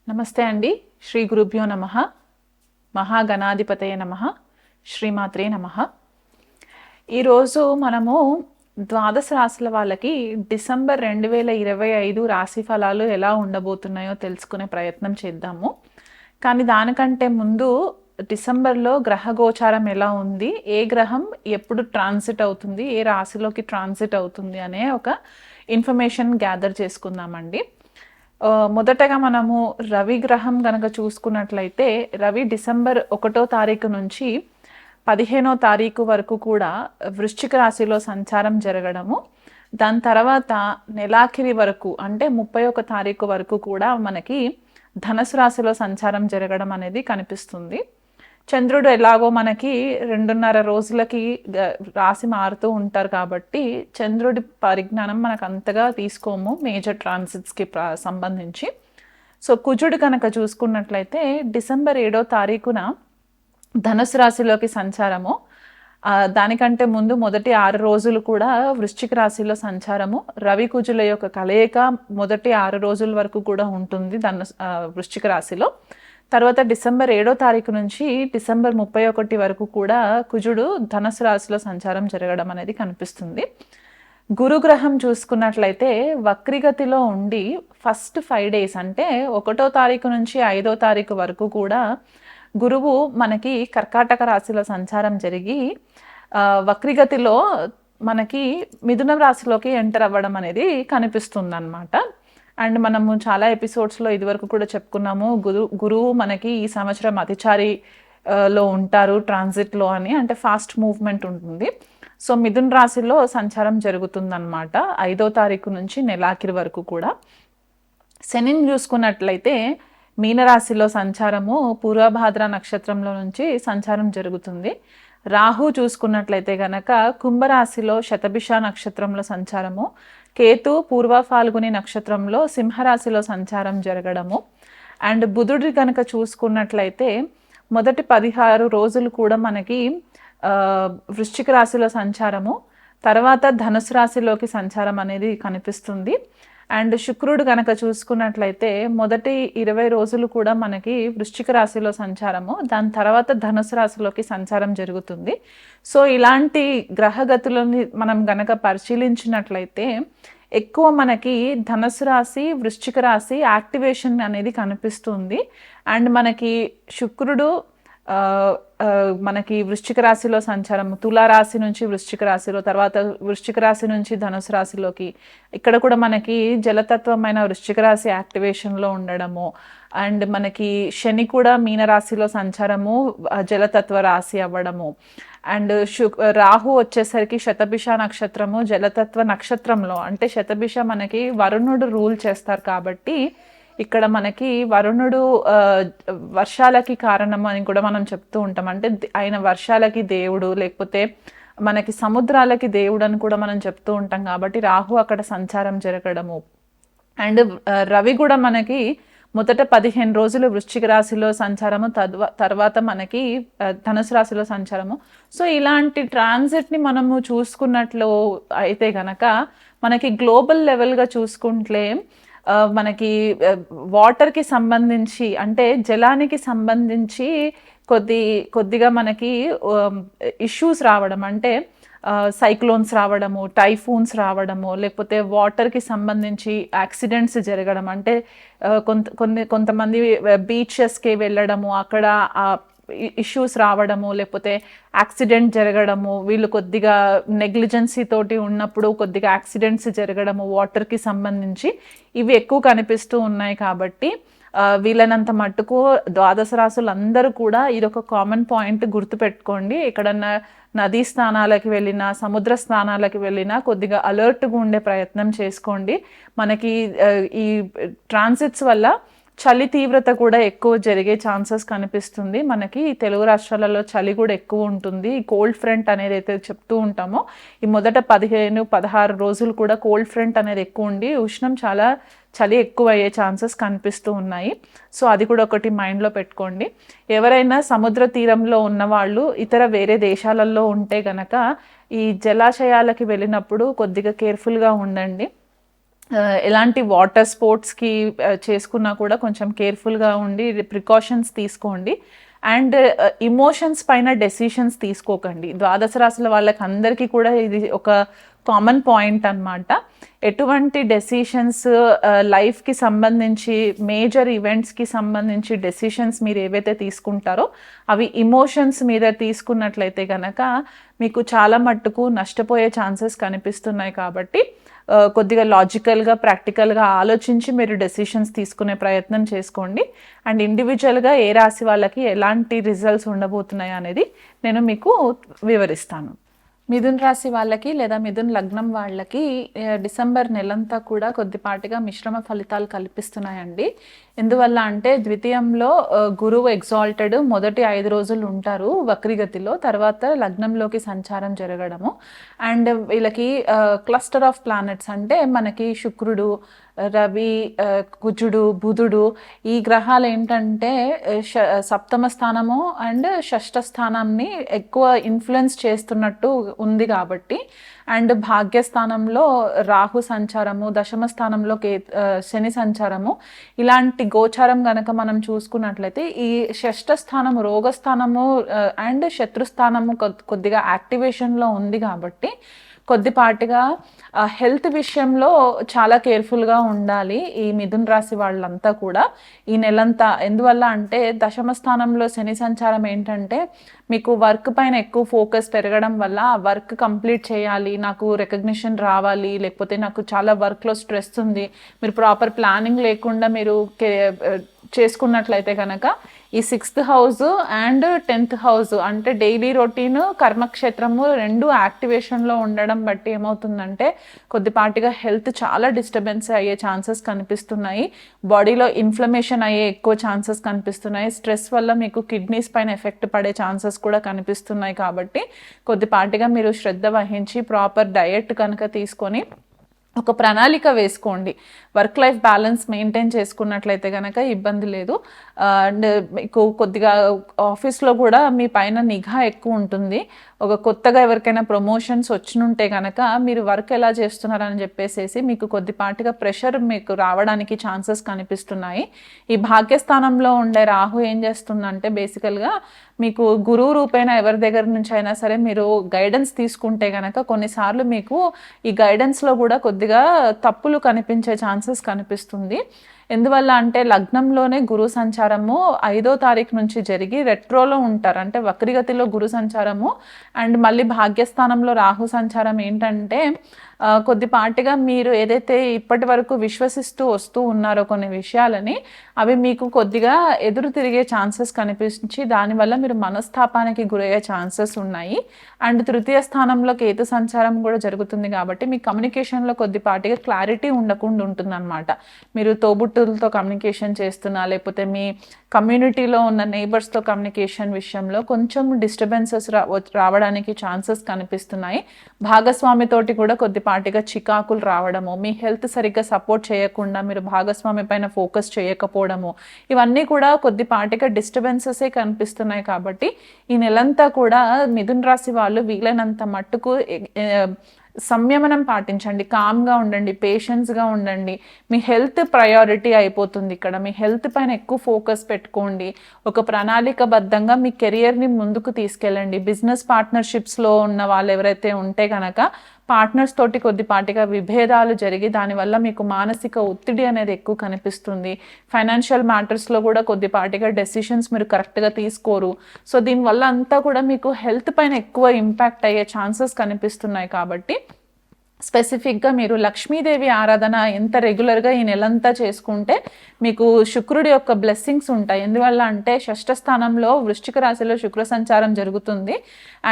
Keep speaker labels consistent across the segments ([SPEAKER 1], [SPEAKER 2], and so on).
[SPEAKER 1] నమస్తే అండి. శ్రీ గురుభ్యో నమః. మహాగణాధిపతయ నమః. శ్రీమాత్రే నమః. ఈరోజు మనము ద్వాదశ రాశుల వాళ్ళకి డిసెంబర్ 2025 రాశి ఫలాలు ఎలా ఉండబోతున్నాయో తెలుసుకునే ప్రయత్నం చేద్దాము. కానీ దానికంటే ముందు డిసెంబర్లో గ్రహ గోచారం ఎలా ఉంది, ఏ గ్రహం ఎప్పుడు ట్రాన్సిట్ అవుతుంది, ఏ రాశిలోకి ట్రాన్సిట్ అవుతుంది అనే ఒక ఇన్ఫర్మేషన్ గ్యాదర్ చేసుకుందామండి. మొదటగా మనము రవి గ్రహం కనుక చూసుకున్నట్లయితే రవి డిసెంబర్ 1వ తారీఖు నుంచి 15వ తారీఖు వరకు కూడా వృశ్చిక రాశిలో సంచారం జరగడము, దాని తర్వాత నెలాఖరి వరకు అంటే 31వ తారీఖు వరకు కూడా మనకి ధనుసు రాశిలో సంచారం జరగడం అనేది కనిపిస్తుంది. చంద్రుడు ఎలాగో మనకి 2.5 రోజులకి రాశి మారుతూ ఉంటారు కాబట్టి చంద్రుడి పరిజ్ఞానం మనకు అంతగా తీసుకోము మేజర్ ట్రాన్సిట్స్కి సంబంధించి. సో కుజుడు కనుక చూసుకున్నట్లయితే డిసెంబర్ 7వ తారీఖున ధనుసు రాశిలోకి సంచారము, దానికంటే ముందు మొదటి 6 రోజులు కూడా వృశ్చిక రాశిలో సంచారము, రవి కుజుల యొక్క కలయిక మొదటి 6 రోజుల వరకు కూడా ఉంటుంది వృశ్చిక రాశిలో. తర్వాత డిసెంబర్ 7వ తారీఖు నుంచి డిసెంబర్ 31 వరకు కూడా కుజుడు ధనుసు రాశిలో సంచారం జరగడం అనేది కనిపిస్తుంది. గురుగ్రహం చూసుకున్నట్లయితే వక్రిగతిలో ఉండి ఫస్ట్ 5 days అంటే 1వ తారీఖు నుంచి 5వ తారీఖు వరకు కూడా గురువు మనకి కర్కాటక రాశిలో సంచారం జరిగి వక్రిగతిలో మనకి మిథున రాశిలోకి ఎంటర్ అవ్వడం అనేది కనిపిస్తుంది అన్నమాట. అండ్ మనము చాలా ఎపిసోడ్స్లో ఇదివరకు కూడా చెప్పుకున్నాము, గురువు మనకి ఈ సంవత్సరం అతిచారిలో ఉంటారు ట్రాన్సిట్లో అని, అంటే ఫాస్ట్ మూవ్మెంట్ ఉంటుంది. సో మిథున రాశిలో సంచారం జరుగుతుందన్నమాట 5వ తారీఖు నుంచి నెలాఖరి వరకు కూడా. శనిని చూసుకున్నట్లయితే మీనరాశిలో సంచారము పూర్వభాద్ర నక్షత్రంలో నుంచి సంచారం జరుగుతుంది. రాహు చూసుకున్నట్లయితే గనక కుంభరాశిలో శతభిష నక్షత్రంలో సంచారము, కేతు పూర్వ ఫాల్గుని నక్షత్రంలో సింహరాశిలో సంచారం జరగడము. అండ్ బుధుడి కనుక చూసుకున్నట్లయితే మొదటి 16 రోజులు కూడా మనకి వృశ్చిక రాశిలో సంచారము, తర్వాత ధనుసు రాశిలోకి సంచారం అనేది కనిపిస్తుంది. అండ్ శుక్రుడు కనుక చూసుకున్నట్లయితే మొదటి 20 రోజులు కూడా మనకి వృశ్చిక రాశిలో సంచారము, దాని తర్వాత ధనుసు రాశిలోకి సంచారం జరుగుతుంది. సో ఇలాంటి గ్రహగతులని మనం గనక పరిశీలించినట్లయితే ఎక్కువ మనకి ధనుసు రాశి వృశ్చిక రాశి యాక్టివేషన్ అనేది కనిపిస్తుంది. అండ్ మనకి శుక్రుడు మనకి వృశ్చిక రాశిలో సంచారం, తులారాశి నుంచి వృశ్చిక రాశిలో, తర్వాత వృశ్చిక రాశి నుంచి ధనుసు రాశిలోకి, ఇక్కడ కూడా మనకి జలతత్వమైన వృశ్చిక రాశి యాక్టివేషన్లో ఉండడము. అండ్ మనకి శని కూడా మీనరాశిలో సంచారము జలతత్వ రాశి అవ్వడము. అండ్ రాహు వచ్చేసరికి శతభిష నక్షత్రము జలతత్వ నక్షత్రంలో, అంటే శతభిష మనకి వరుణుడు రూల్ చేస్తారు కాబట్టి ఇక్కడ మనకి వరుణుడు వర్షాలకి కారణం అని కూడా మనం చెప్తూ ఉంటాం. అంటే ఆయన వర్షాలకి దేవుడు, లేకపోతే మనకి సముద్రాలకి దేవుడు అని కూడా మనం చెప్తూ ఉంటాం కాబట్టి రాహు అక్కడ సంచారం జరగడము. అండ్ రవి కూడా మనకి మొదట 15 రోజులు వృశ్చిక రాశిలో సంచారము, తర్వాత మనకి ధనుసు రాశిలో సంచారము. సో ఇలాంటి ట్రాన్సిట్ని మనము చూసుకున్నట్లు అయితే గనక మనకి గ్లోబల్ లెవెల్గా చూసుకుంటే మనకి వాటర్కి సంబంధించి, అంటే జలానికి సంబంధించి కొద్దిగా మనకి ఇష్యూస్ రావడం, అంటే సైక్లోన్స్ రావడము, టైఫూన్స్ రావడము, లేకపోతే వాటర్కి సంబంధించి యాక్సిడెంట్స్ జరగడం, అంటే కొంతమంది బీచెస్కి వెళ్ళడము అక్కడ ఇష్యూస్ రావడము, లేకపోతే యాక్సిడెంట్ జరగడము, వీళ్ళు కొద్దిగా నెగ్లిజెన్సీ తోటి ఉన్నప్పుడు కొద్దిగా యాక్సిడెంట్స్ జరగడము వాటర్కి సంబంధించి ఇవి ఎక్కువ కనిపిస్తూ ఉన్నాయి. కాబట్టి వీళ్ళనంత మట్టుకు ద్వాదశ రాశులు అందరూ కూడా ఇదొక కామన్ పాయింట్ గుర్తుపెట్టుకోండి. ఎక్కడన్నా నదీ స్నానాలకి వెళ్ళినా సముద్ర స్నానాలకి వెళ్ళినా కొద్దిగా అలర్ట్గా ఉండే ప్రయత్నం చేసుకోండి. మనకి ఈ ట్రాన్సిట్స్ వల్ల చలి తీవ్రత కూడా ఎక్కువ జరిగే ఛాన్సెస్ కనిపిస్తుంది. మనకి తెలుగు రాష్ట్రాలలో చలి కూడా ఎక్కువ ఉంటుంది. కోల్డ్ ఫ్రంట్ అనేది అయితే చెప్తూ ఉంటామో ఈ మొదట 15-16 రోజులు కూడా కోల్డ్ ఫ్రంట్ అనేది ఎక్కువ ఉండి ఉష్ణం చాలా చలి ఎక్కువ అయ్యే ఛాన్సెస్ కనిపిస్తూ ఉన్నాయి. సో అది కూడా ఒకటి మైండ్లో పెట్టుకోండి. ఎవరైనా సముద్ర తీరంలో ఉన్నవాళ్ళు ఇతర వేరే దేశాలలో ఉంటే గనక ఈ జలాశయాలకి వెళ్ళినప్పుడు కొద్దిగా కేర్ఫుల్గా ఉండండి. ఎలాంటి వాటర్ స్పోర్ట్స్కి చేసుకున్నా కూడా కొంచెం కేర్ఫుల్గా ఉండి ప్రికాషన్స్ తీసుకోండి. అండ్ ఇమోషన్స్ పైన డెసిషన్స్ తీసుకోకండి. ద్వాదశ రాశుల వాళ్ళకి అందరికీ కూడా ఇది ఒక కామన్ పాయింట్ అన్నమాట. ఎటువంటి డెసిషన్స్ లైఫ్కి సంబంధించి మేజర్ ఈవెంట్స్కి సంబంధించి డెసిషన్స్ మీరు ఏవైతే తీసుకుంటారో అవి ఇమోషన్స్ మీద తీసుకున్నట్లయితే కనుక మీకు చాలా మట్టుకు నష్టపోయే ఛాన్సెస్ కనిపిస్తున్నాయి. కాబట్టి కొద్దిగా లాజికల్గా ప్రాక్టికల్గా ఆలోచించి మీరు డెసిషన్స్ తీసుకునే ప్రయత్నం చేసుకోండి. అండ్ ఇండివిజువల్గా ఏ రాశి వాళ్ళకి ఎలాంటి రిజల్ట్స్ ఉండబోతున్నాయి అనేది నేను మీకు వివరిస్తాను. మిథున్ రాశి వాళ్ళకి లేదా మిథున్ లగ్నం వాళ్ళకి డిసెంబర్ నెలంతా కూడా కొద్దిపాటిగా మిశ్రమ ఫలితాలు కల్పిస్తున్నాయండి. ఎందువల్ల అంటే ద్వితీయంలో గురువు ఎగ్జాల్టెడ్ మొదటి 5 రోజులు ఉంటారు వక్రిగతిలో, తర్వాత లగ్నంలోకి సంచారం జరగడము. అండ్ వీళ్ళకి క్లస్టర్ ఆఫ్ ప్లానెట్స్ అంటే మనకి శుక్రుడు, రవి, కుజుడు, బుధుడు ఈ గ్రహాలు ఏంటంటే సప్తమ స్థానము అండ్ షష్ఠ స్థానాన్ని ఎక్కువ ఇన్ఫ్లుయెన్స్ చేస్తున్నట్టు ఉంది. కాబట్టి అండ్ భాగ్యస్థానంలో రాహు సంచారము, దశమ స్థానంలో శని సంచారము, ఇలాంటి గోచారం గనక మనం చూసుకున్నట్లయితే ఈ షష్ఠ స్థానము రోగస్థానము అండ్ శత్రుస్థానము కొద్దిగా యాక్టివేషన్లో ఉంది. కాబట్టి కొద్దిపాటిగా హెల్త్ విషయంలో చాలా కేర్ఫుల్గా ఉండాలి ఈ మిథున్ రాశి వాళ్ళంతా కూడా ఈ నెలంతా. ఎందువల్ల అంటే దశమ స్థానంలో శని సంచారం ఏంటంటే మీకు వర్క్ పైన ఎక్కువ ఫోకస్ పెరగడం వల్ల ఆ వర్క్ కంప్లీట్ చేయాలి, నాకు రికగ్నిషన్ రావాలి, లేకపోతే నాకు చాలా వర్క్లో స్ట్రెస్ ఉంది, మీరు ప్రాపర్ ప్లానింగ్ లేకుండా మీరు చేసుకున్నట్లయితే కనుక ఈ 6th house and 10th house అంటే డైలీ రొటీన్, కర్మక్షేత్రము రెండు యాక్టివేషన్లో ఉండడం బట్టి ఏమవుతుందంటే కొద్దిపాటిగా హెల్త్ చాలా డిస్టర్బెన్స్ అయ్యే ఛాన్సెస్ కనిపిస్తున్నాయి. బాడీలో ఇన్ఫ్లమేషన్ అయ్యే ఎక్కువ ఛాన్సెస్ కనిపిస్తున్నాయి. స్ట్రెస్ వల్ల మీకు కిడ్నీస్ పైన ఎఫెక్ట్ పడే ఛాన్సెస్ కూడా కనిపిస్తున్నాయి. కాబట్టి కొద్దిపాటిగా మీరు శ్రద్ధ వహించి ప్రాపర్ డయట్ కనుక తీసుకొని ఒక ప్రణాళిక వేసుకోండి. వర్క్ లైఫ్ బ్యాలెన్స్ మెయింటైన్ చేసుకున్నట్లయితే కనుక ఇబ్బంది లేదు. అండ్ మీకు కొద్దిగా ఆఫీస్లో కూడా మీ పైన నిఘా ఎక్కువ ఉంటుంది. ఒక కొత్తగా ఎవరికైనా ప్రమోషన్స్ వచ్చినుంటే కనుక మీరు వర్క్ ఎలా చేస్తున్నారని చెప్పేసి మీకు కొద్దిపాటిగా ప్రెషర్ మీకు రావడానికి ఛాన్సెస్ కనిపిస్తున్నాయి. ఈ భాగ్యస్థానంలో ఉండే రాహు ఏం చేస్తుందంటే బేసికల్గా మీకు గురువు రూపేణ ఎవరి దగ్గర నుంచి అయినా సరే మీరు గైడెన్స్ తీసుకుంటే కనుక కొన్నిసార్లు మీకు ఈ గైడెన్స్లో కూడా కొద్దిగా తప్పులు కనిపించే ఛాన్సెస్ కనిపిస్తుంది. ఎందువల్ల అంటే లగ్నంలోనే గురు సంచారము 5వ తారీఖు నుంచి జరిగి రెట్రోలో ఉంటారు, అంటే వక్రిగతిలో గురు సంచారము అండ్ మళ్ళీ భాగ్యస్థానంలో రాహు సంచారం ఏంటంటే కొద్దిపాటిగా మీరు ఏదైతే ఇప్పటి వరకు విశ్వసిస్తూ వస్తూ ఉన్నారో కొన్ని విషయాలని అవి మీకు కొద్దిగా ఎదురు తిరిగే ఛాన్సెస్ కనిపించి దానివల్ల మీరు మనస్తాపానికి గురయ్యే ఛాన్సెస్ ఉన్నాయి. అండ్ 3వ స్థానంలో కేతు సంచారం కూడా జరుగుతుంది. కాబట్టి మీ కమ్యూనికేషన్లో కొద్దిపాటిగా క్లారిటీ ఉండకుండా ఉంటుందన్నమాట. మీరు తోబుట్టులతో కమ్యూనికేషన్ చేస్తున్నా లేకపోతే మీ కమ్యూనిటీలో ఉన్న నైబర్స్తో కమ్యూనికేషన్ విషయంలో కొంచెం డిస్టర్బెన్సెస్ రావడానికి ఛాన్సెస్ కనిపిస్తున్నాయి. భాగస్వామితోటి కూడా కొద్దిపాటిగా చికాకులు రావడము, మీ హెల్త్ సరిగ్గా సపోర్ట్ చేయకుండా మీరు భాగస్వామి పైన ఫోకస్ చేయకపోవడము, ఇవన్నీ కూడా కొద్దిపాటిగా డిస్టర్బెన్సెసే కనిపిస్తున్నాయి. కాబట్టి ఈ నెలంతా కూడా మిథున్ రాశి వాళ్ళు వీలైనంత మట్టుకు సంయమనం పాటించండి, కామ్గా ఉండండి, పేషెన్స్గా ఉండండి. మీ హెల్త్ ప్రయారిటీ అయిపోతుంది ఇక్కడ. మీ హెల్త్ పైన ఎక్కువ ఫోకస్ పెట్టుకోండి. ఒక ప్రణాళికబద్ధంగా మీ కెరియర్ని ముందుకు తీసుకెళ్ళండి. బిజినెస్ పార్ట్నర్షిప్స్లో ఉన్న వాళ్ళు ఎవరైతే ఉంటే కనుక పార్ట్నర్స్ తోటి కొద్దిపాటిగా విభేదాలు జరిగి దానివల్ల మీకు మానసిక ఒత్తిడి అనేది ఎక్కువ కనిపిస్తుంది. ఫైనాన్షియల్ మ్యాటర్స్లో కూడా కొద్దిపాటిగా డెసిషన్స్ మీరు కరెక్ట్గా తీసుకోరు. సో దీనివల్ల అంతా కూడా మీకు హెల్త్ పైన ఎక్కువ ఇంపాక్ట్ అయ్యే ఛాన్సెస్ కనిపిస్తున్నాయి. కాబట్టి స్పెసిఫిక్గా మీరు లక్ష్మీదేవి ఆరాధన ఎంత రెగ్యులర్గా ఈ నెలంతా చేసుకుంటే మీకు శుక్రుడి యొక్క బ్లెస్సింగ్స్ ఉంటాయి. ఎందువల్ల అంటే షష్ఠ స్థానంలో వృశ్చిక రాశిలో శుక్ర సంచారం జరుగుతుంది.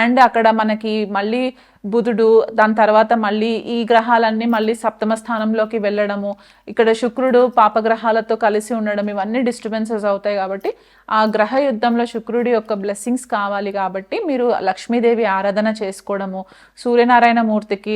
[SPEAKER 1] అండ్ అక్కడ మనకి మళ్ళీ బుధుడు, దాని తర్వాత మళ్ళీ ఈ గ్రహాలన్నీ మళ్ళీ సప్తమ స్థానంలోకి వెళ్ళడము, ఇక్కడ శుక్రుడు పాపగ్రహాలతో కలిసి ఉండడం, ఇవన్నీ డిస్టర్బెన్సెస్ అవుతాయి. కాబట్టి ఆ గ్రహ యుద్ధంలో శుక్రుడి యొక్క బ్లెస్సింగ్స్ కావాలి. కాబట్టి మీరు లక్ష్మీదేవి ఆరాధన చేసుకోవడము, సూర్యనారాయణ మూర్తికి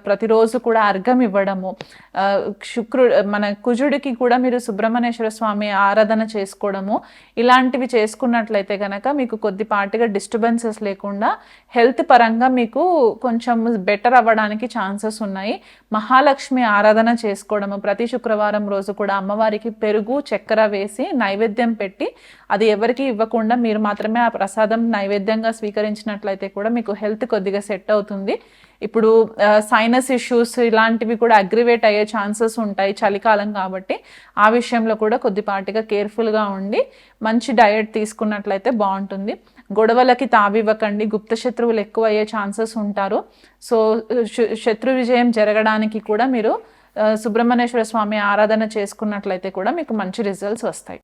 [SPEAKER 1] ప్రతిరోజు కూడా అర్ఘం ఇవ్వడము, మన కుజుడికి కూడా మీరు సుబ్రహ్మణ్యేశ్వర స్వామి ఆరాధన చేసుకోవడము, ఇలాంటివి చేసుకున్నట్లయితే కనుక మీకు కొద్దిపాటిగా డిస్టర్బెన్సెస్ లేకుండా హెల్త్ పరంగా మీకు కొంచెం కొంచెం బెటర్ అవ్వడానికి ఛాన్సెస్ ఉన్నాయి. మహాలక్ష్మి ఆరాధన చేసుకోవడము, ప్రతి శుక్రవారం రోజు కూడా అమ్మవారికి పెరుగు చక్కెర వేసి నైవేద్యం పెట్టి అది ఎవరికి ఇవ్వకుండా మీరు మాత్రమే ఆ ప్రసాదం నైవేద్యంగా స్వీకరించినట్లయితే కూడా మీకు హెల్త్ కొద్దిగా సెట్ అవుతుంది. ఇప్పుడు సైనస్ ఇష్యూస్ ఇలాంటివి కూడా అగ్రివేట్ అయ్యే ఛాన్సెస్ ఉంటాయి చలికాలం కాబట్టి. ఆ విషయంలో కూడా కొద్దిపాటిగా కేర్ఫుల్గా ఉండి మంచి డయట్ తీసుకున్నట్లయితే బాగుంటుంది. గొడవలకి తావివ్వకండి, గుప్త శత్రువులు ఎక్కువ అయ్యే ఛాన్సెస్ ఉంటారు. సో శత్రు విజయం జరగడానికి కూడా మీరు సుబ్రహ్మణ్యేశ్వర స్వామి ఆరాధన చేసుకున్నట్లయితే కూడా మీకు మంచి రిజల్ట్స్ వస్తాయి.